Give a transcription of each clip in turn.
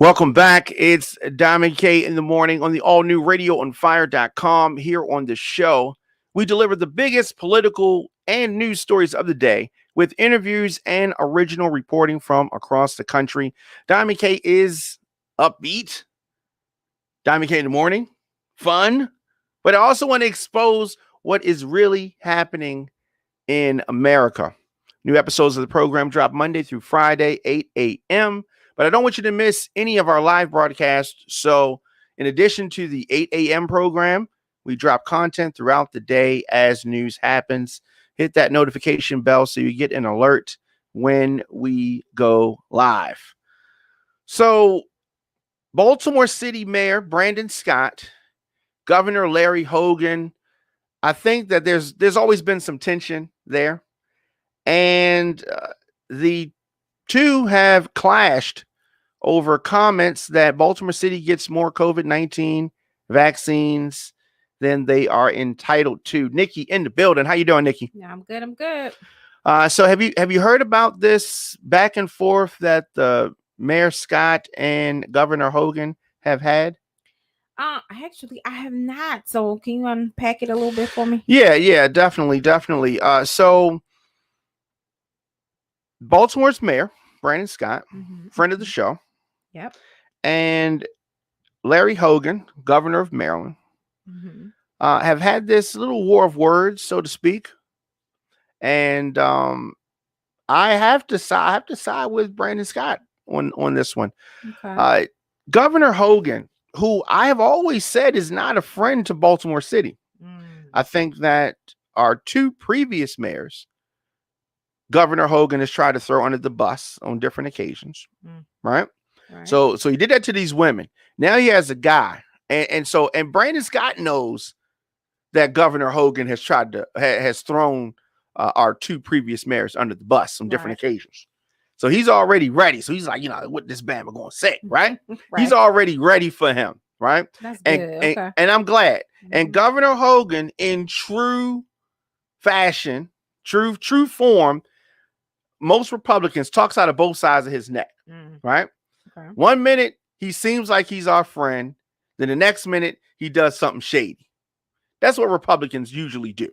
Welcome back. It's Diamond K in the morning on the all new radioonfire.com. Here on the show, we deliver the biggest political and news stories of the day with interviews and original reporting from across the country. Diamond K is upbeat. Diamond K in the morning, fun, but I also want to expose what is really happening in America. New episodes of the program drop Monday through Friday, 8 a.m. But I don't want you to miss any of our live broadcasts. So in addition to the 8 a.m. program, we drop content throughout the day as news happens. Hit that notification bell so you get an alert when we go live. So Baltimore City Mayor Brandon Scott, Governor Larry Hogan, I think that there's always been some tension there. And the two have clashed over comments that Baltimore City gets more COVID-19 vaccines than they are entitled to. Nikki in the building. How you doing, Nikki? Yeah, I'm good. I'm good. So have you heard about this back and forth that Mayor Scott and Governor Hogan have had? Actually, I have not. So can you unpack it a little bit for me? Yeah, definitely. So Baltimore's mayor, Brandon Scott, friend of the show. Yep. And Larry Hogan, governor of Maryland, have had this little war of words, so to speak. And I have to side with Brandon Scott on this one. Okay. Governor Hogan, who I have always said is not a friend to Baltimore City. I think that our two previous mayors, Governor Hogan has tried to throw under the bus on different occasions, right? So he did that to these women. Now he has a guy, and Brandon Scott knows that Governor Hogan has thrown our two previous mayors under the bus on different occasions. So he's already ready. So he's like, what this Bama gonna say, right? He's already ready for him, right? That's good. And I'm glad. And Governor Hogan, in true fashion, true form, most Republicans talks out of both sides of his neck, right? Okay. 1 minute he seems like he's our friend, then the next minute he does something shady. That's what Republicans usually do.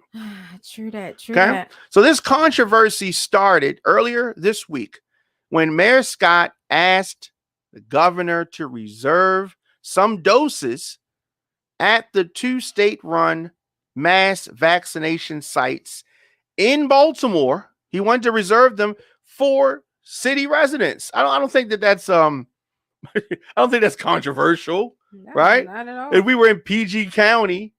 True that. So this controversy started earlier this week when Mayor Scott asked the governor to reserve some doses at the two state-run mass vaccination sites in Baltimore. He wanted to reserve them for city residents. I don't think that's I don't think that's controversial, right? Not at all. If we were in PG County,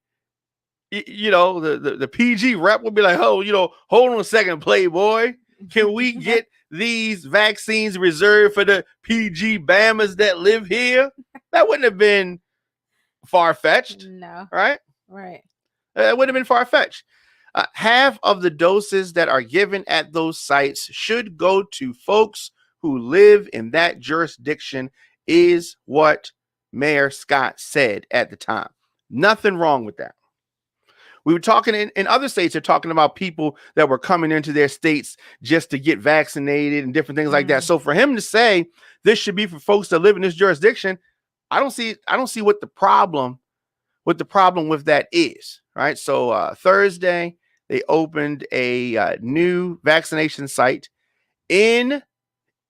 the PG rep would be like, hold on a second, Playboy. Can we get these vaccines reserved for the PG Bammers that live here? That wouldn't have been far-fetched. No. Right? Right. It wouldn't have been far-fetched. Half of the doses that are given at those sites should go to folks who live in that jurisdiction, is what Mayor Scott said at the time. Nothing wrong with that. We were talking in other states, they're talking about people that were coming into their states just to get vaccinated and different things like that. So for him to say this should be for folks that live in this jurisdiction, I don't see what the problem with that is, right? So Thursday, they opened a new vaccination site in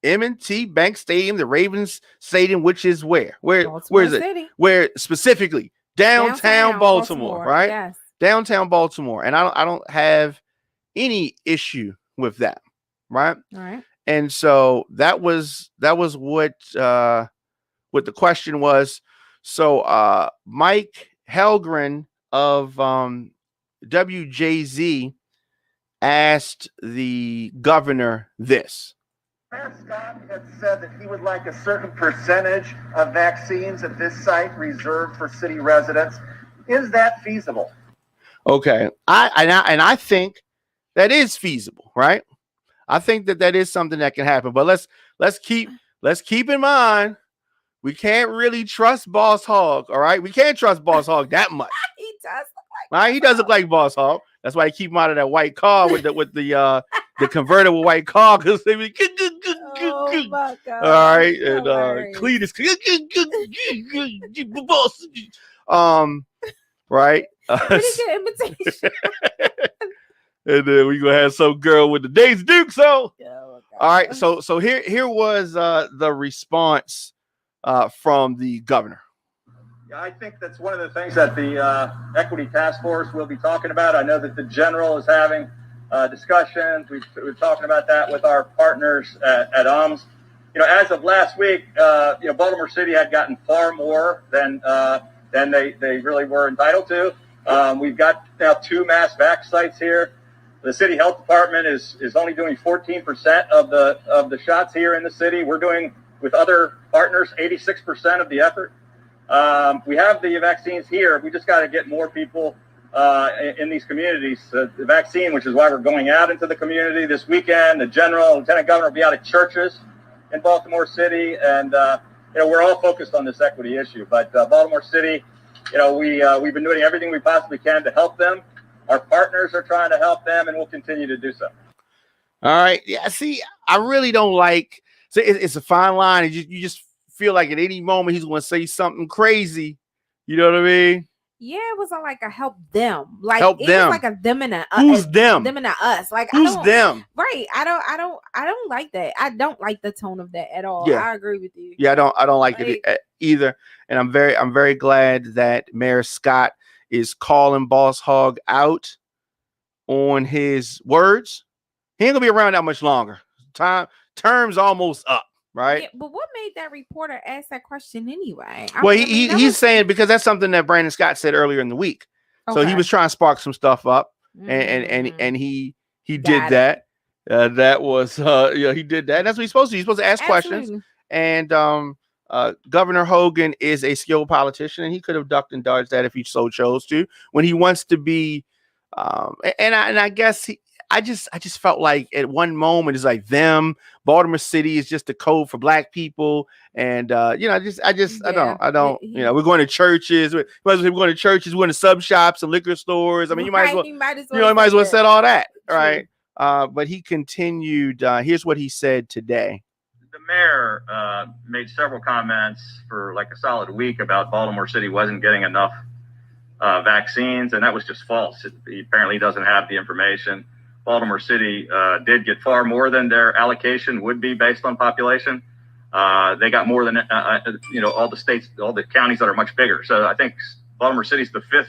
M&T Bank Stadium, the Ravens Stadium, which is where is it? City. Where specifically? Downtown Baltimore, right? Yes. Downtown Baltimore. And I don't have any issue with that, right? All right. And so that was what the question was. So Mike Helgren of WJZ asked the governor this. Mayor Scott had said that he would like a certain percentage of vaccines at this site reserved for city residents. Is that feasible? Okay, I think that is feasible, right? I think that is something that can happen. But let's keep in mind, we can't really trust Boss Hog. All right, we can't trust Boss Hog that much. He does look like right. He does look like Boss Hog. That's why I keep him out of that white car with the convertible white car, because they be All right, and Hilarious. Cletus, right. Pretty good imitation. And then we gonna have some girl with the Daisy Dukes on. Oh, All right, so here was the response from the governor. Yeah, I think that's one of the things that the Equity Task Force will be talking about. I know that the general is having discussions. We're talking about that with our partners at UMS. As of last week, Baltimore City had gotten far more than they really were entitled to. We've got now 2 mass vac sites here. The city health department is only doing 14% of the shots here in the city. We're doing, with other partners, 86% of the effort. We have the vaccines here. We just got to get more people in these communities the vaccine, which is why we're going out into the community this weekend. The general, lieutenant governor will be out at churches in Baltimore City, and we're all focused on this equity issue. But Baltimore City, we've been doing everything we possibly can to help them. Our partners are trying to help them, and we'll continue to do so. All right. Yeah. See, I really don't like. So it's a fine line. You just feel like at any moment he's going to say something crazy. You know what I mean? Yeah, it wasn't like a help them. Like help it them. was like a them and a who's them? Them and a us. Like who's them? Right. I don't like that. I don't like the tone of that at all. Yeah. I agree with you. Yeah, I don't like it either. And I'm very glad that Mayor Scott is calling Boss Hogg out on his words. He ain't gonna be around that much longer. Term's almost up, right? Yeah, but what made that reporter ask that question anyway? He's saying because that's something that Brandon Scott said earlier in the week. Okay. So he was trying to spark some stuff up, and he did that. That was he did that. And that's what he's supposed to do. He's supposed to ask questions. And Governor Hogan is a skilled politician, and he could have ducked and dodged that if he so chose to. When he wants to be, and I guess I just felt like at one moment it's like them. Baltimore City is just a code for Black people, and I don't. We're going to churches. We're going to churches. We're going to sub shops and liquor stores. I mean, you might as well. You might as well said all that, right? But he continued. Here's what he said today. The mayor made several comments for like a solid week about Baltimore City wasn't getting enough vaccines, and that was just false. He apparently doesn't have the information. Baltimore City did get far more than their allocation would be based on population. They got more than all the states, all the counties that are much bigger. So I think Baltimore City is the 5th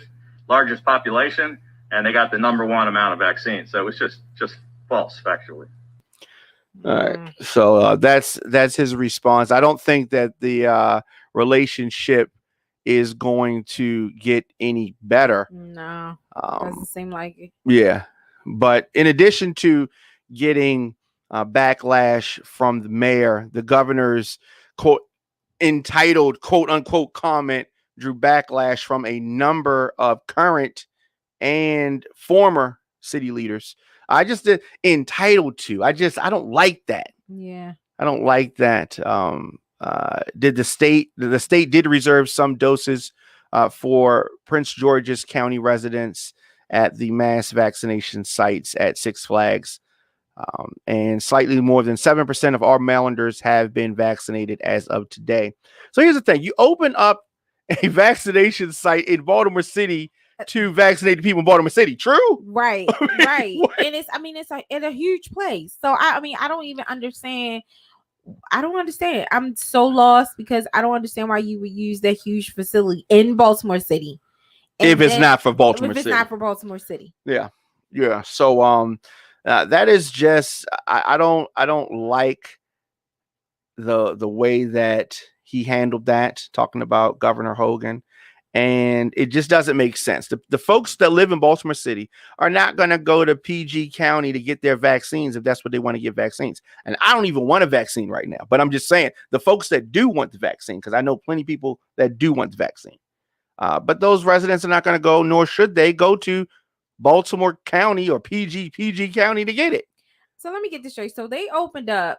largest population, and they got the #1 amount of vaccines. So it was just false factually. All right. So that's his response. I don't think that the relationship is going to get any better. No, doesn't seem like it. Yeah. But in addition to getting backlash from the mayor, the governor's entitled quote unquote comment drew backlash from a number of current and former city leaders. I just did entitled to. I don't like that. Yeah. I don't like that. The state did reserve some doses for Prince George's County residents at the mass vaccination sites at Six Flags. And slightly more than 7% of our Marylanders have been vaccinated as of today. So here's the thing. You open up a vaccination site in Baltimore City to vaccinate the people in Baltimore City. True? Right. And it's in a huge place. So I don't even understand. I don't understand. I'm so lost because I don't understand why you would use that huge facility in Baltimore City. If it's not for Baltimore City. If it's not for Baltimore City. Yeah. So that is just I don't like the way that he handled that, talking about Governor Hogan. And it just doesn't make sense. The folks that live in Baltimore City are not going to go to PG County to get their vaccines if that's what they want to get vaccines. And I don't even want a vaccine right now. But I'm just saying the folks that do want the vaccine, because I know plenty of people that do want the vaccine. But those residents are not going to go, nor should they go to Baltimore County or PG County to get it. So let me get this straight. So they opened up.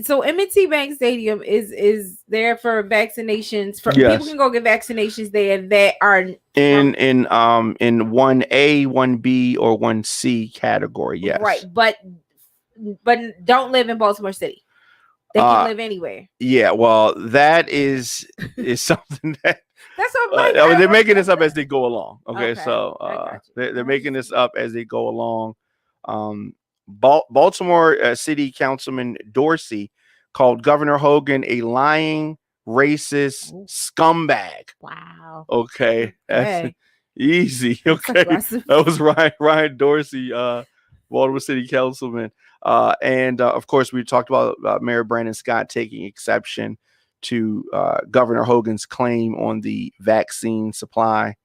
So M&T Bank Stadium is there for vaccinations. People can go get vaccinations there that are in 1A, 1B, or 1C category. Yes, right. But don't live in Baltimore City. They can live anywhere. Yeah, well, that is something that that's what I'm like. they're making this up as they go along. Okay, Okay, so they're making this up as they go along. Baltimore City Councilman Dorsey called Governor Hogan a lying, racist scumbag. Wow. Okay, that's easy. That's okay, aggressive. that was Ryan Dorsey, Baltimore City Councilman. And of course, we talked about Mayor Brandon Scott taking exception to Governor Hogan's claim on the vaccine supply.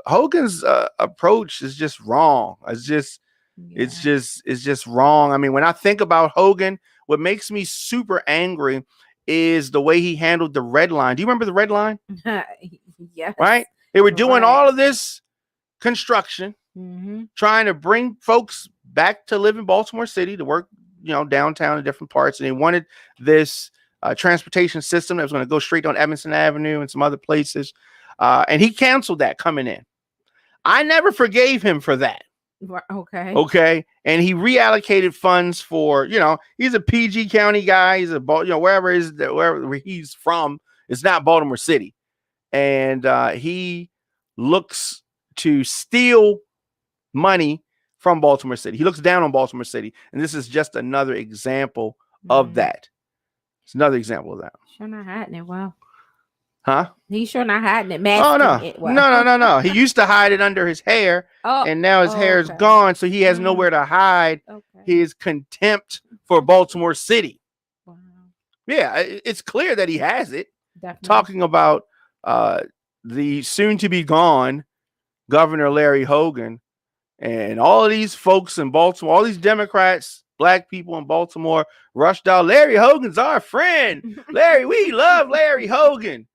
Hogan's approach is just wrong. It's just wrong. I mean, when I think about Hogan, what makes me super angry is the way he handled the red line. Do you remember the red line? Yes. Right? They were doing all of this construction, trying to bring folks back to live in Baltimore City to work, downtown in different parts. And they wanted this transportation system that was going to go straight on Evanston Avenue and some other places. And he canceled that coming in. I never forgave him for that. Okay. And he reallocated funds for, he's a PG County guy. He's wherever he's from, it's not Baltimore City. And he looks to steal money from Baltimore City. He looks down on Baltimore City. And this is just another example of that. It's another example of that. Sure not hiding it well. Huh? He's sure not hiding it. No. He used to hide it under his hair, and now his hair is gone, so he has nowhere to hide his contempt for Baltimore City. Wow. Yeah, it's clear that he has it. Definitely. Talking about the soon-to-be-gone Governor Larry Hogan and all of these folks in Baltimore, all these Democrats, Black people in Baltimore rushed out. Larry Hogan's our friend. Larry, we love Larry Hogan.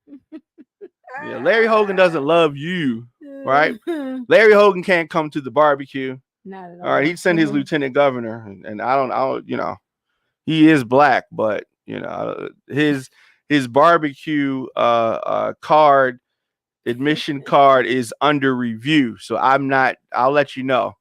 Yeah, Larry Hogan doesn't love you, right? Larry Hogan can't come to the barbecue. Not at all. All right, he'd send his lieutenant governor, and I don't, he is Black, but his barbecue card, admission card is under review. So I'll let you know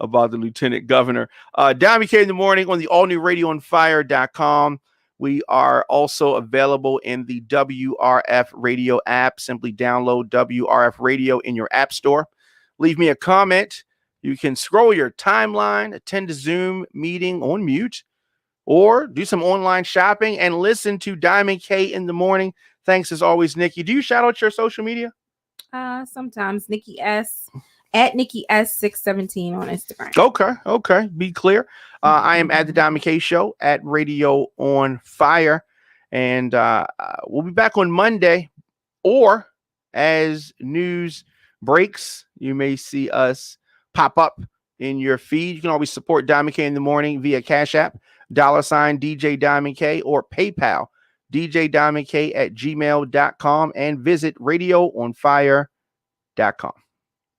about the lieutenant governor. Diamond K in the morning on the all new radioonfire.com. We are also available in the WRF radio app. Simply download WRF radio in your app store. Leave me a comment. You can scroll your timeline, attend a Zoom meeting on mute, or do some online shopping and listen to Diamond K in the morning. Thanks as always, Nikki. Do you shout out your social media? Sometimes Nikki S. At Nikki S617 on Instagram. Okay. Be clear. I am at the Diamond K Show at Radio on Fire. And we'll be back on Monday. Or as news breaks, you may see us pop up in your feed. You can always support Diamond K in the morning via Cash App, $ DJ Diamond K, or PayPal, DJDiamondK@gmail.com, and visit radioonfire.com.